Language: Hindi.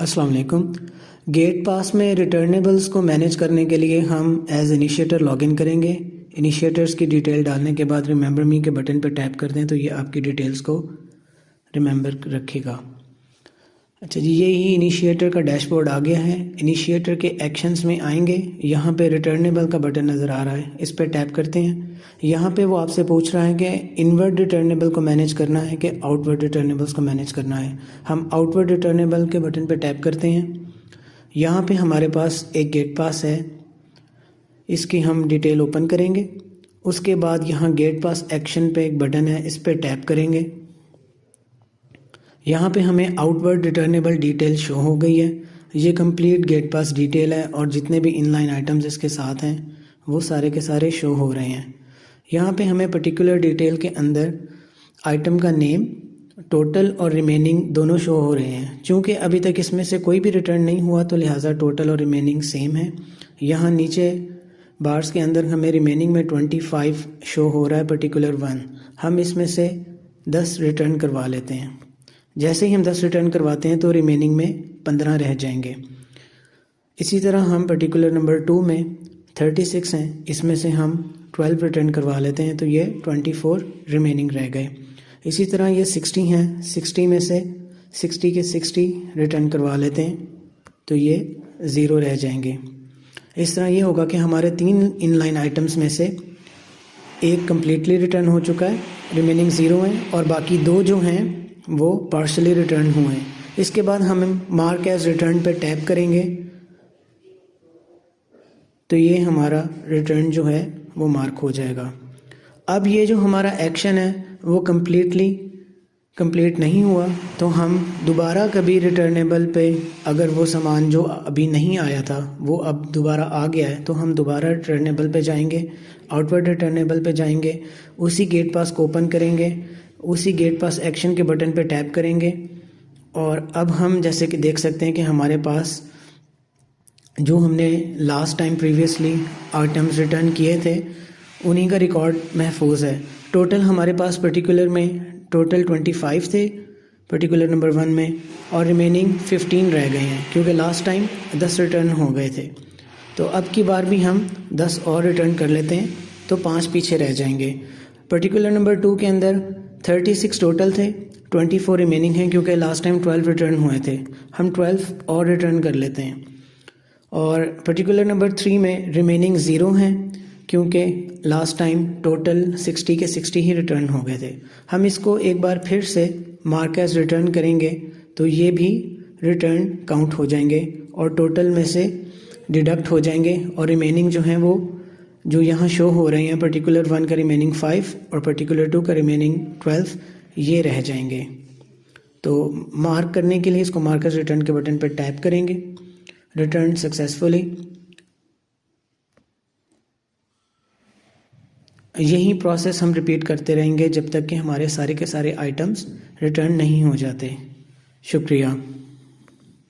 अस्सलाम वालेकुम। गेट पास में रिटर्नेबल्स को मैनेज करने के लिए हम एज इनिशिएटर लॉगिन करेंगे। इनिशिएटर्स की डिटेल डालने के बाद रिमेंबर मी के बटन पर टैप कर दें तो ये आपकी डिटेल्स को रिमेंबर रखेगा। अच्छा जी, ये ही इनिशिएटर का डैशबोर्ड आ गया है। इनिशिएटर के एक्शंस में आएंगे, यहाँ पे रिटर्नेबल का बटन नज़र आ रहा है, इस पर टैप करते हैं। यहाँ पे वो आपसे पूछ रहा है कि इनवर्ड रिटर्नेबल को मैनेज करना है कि आउटवर्ड रिटर्नेबल्स को मैनेज करना है। हम आउटवर्ड रिटर्नेबल के बटन पे टैप करते हैं। यहाँ पे हमारे पास एक गेट पास है, इसकी हम डिटेल ओपन करेंगे। उसके बाद यहाँ गेट पास एक्शन पे एक बटन है, इस पर टैप करेंगे। यहाँ पे हमें आउटवर्ड रिटर्नेबल डिटेल शो हो गई है। ये कंप्लीट गेट पास डिटेल है और जितने भी इनलाइन आइटम्स इसके साथ हैं वो सारे के सारे शो हो रहे हैं। यहाँ पे हमें पर्टिकुलर डिटेल के अंदर आइटम का नेम, टोटल और रिमेनिंग दोनों शो हो रहे हैं। चूँकि अभी तक इसमें से कोई भी रिटर्न नहीं हुआ तो लिहाजा टोटल और रिमेनिंग सेम है। यहाँ नीचे बार्स के अंदर हमें रिमेनिंग में 25 शो हो रहा है, पर्टिकुलर 1। हम इसमें से 10 रिटर्न करवा लेते हैं। जैसे ही हम 10 रिटर्न करवाते हैं तो रिमेनिंग में 15 रह जाएंगे। इसी तरह हम पर्टिकुलर नंबर 2 में 36 हैं, इसमें से हम 12 रिटर्न करवा लेते हैं तो ये 24 रिमेनिंग रह गए। इसी तरह ये 60 हैं, 60 में से 60 के 60 रिटर्न करवा लेते हैं तो ये 0 रह जाएंगे। इस तरह ये होगा कि हमारे 3 इनलाइन आइटम्स में से एक कम्प्लीटली रिटर्न हो चुका है, रिमेनिंग 0 है, और बाकी 2 जो हैं वो पार्शली रिटर्न हुए हैं। इसके बाद हम मार्क एज रिटर्न पे टैप करेंगे तो ये हमारा रिटर्न जो है वो मार्क हो जाएगा। अब ये जो हमारा एक्शन है वो कंप्लीट नहीं हुआ तो हम दोबारा कभी रिटर्नेबल पे, अगर वो सामान जो अभी नहीं आया था वो अब दोबारा आ गया है तो हम दोबारा रिटर्नेबल पे जाएंगे, आउटवर्ड रिटर्नेबल पे जाएंगे, उसी गेट पास को ओपन करेंगे, उसी गेट पास एक्शन के बटन पे टैप करेंगे। और अब हम जैसे कि देख सकते हैं कि हमारे पास जो हमने last time previously items return किए थे उन्हीं का रिकॉर्ड महफूज है। टोटल हमारे पास पर्टिकुलर में टोटल 25 थे पर्टिकुलर नंबर 1 में, और रिमेनिंग 15 रह गए हैं क्योंकि लास्ट टाइम 10 रिटर्न हो गए थे। तो अब की बार भी हम 10 और रिटर्न कर लेते हैं तो 5 पीछे रह जाएंगे। पर्टिकुलर नंबर 2 के अंदर 36 टोटल थे, 24 रिमेनिंग हैं क्योंकि लास्ट टाइम 12 रिटर्न हुए थे। हम 12 और रिटर्न कर लेते हैं। और पर्टिकुलर नंबर 3 में रिमेनिंग 0 हैं क्योंकि लास्ट टाइम टोटल 60 के 60 ही रिटर्न हो गए थे। हम इसको एक बार फिर से मार्क एज रिटर्न करेंगे तो ये भी रिटर्न काउंट हो जाएंगे और टोटल में से डिडक्ट हो जाएंगे, और रिमेनिंग जो हैं वो जो यहाँ शो हो रहे हैं, पर्टिकुलर 1 का रिमेनिंग 5 और पर्टिकुलर 2 का रिमेनिंग 12, ये रह जाएंगे। तो मार्क करने के लिए इसको मार्कर्स रिटर्न के बटन पर टैप करेंगे, रिटर्न सक्सेसफुली। यही प्रोसेस हम रिपीट करते रहेंगे जब तक कि हमारे सारे के सारे आइटम्स रिटर्न नहीं हो जाते। शुक्रिया।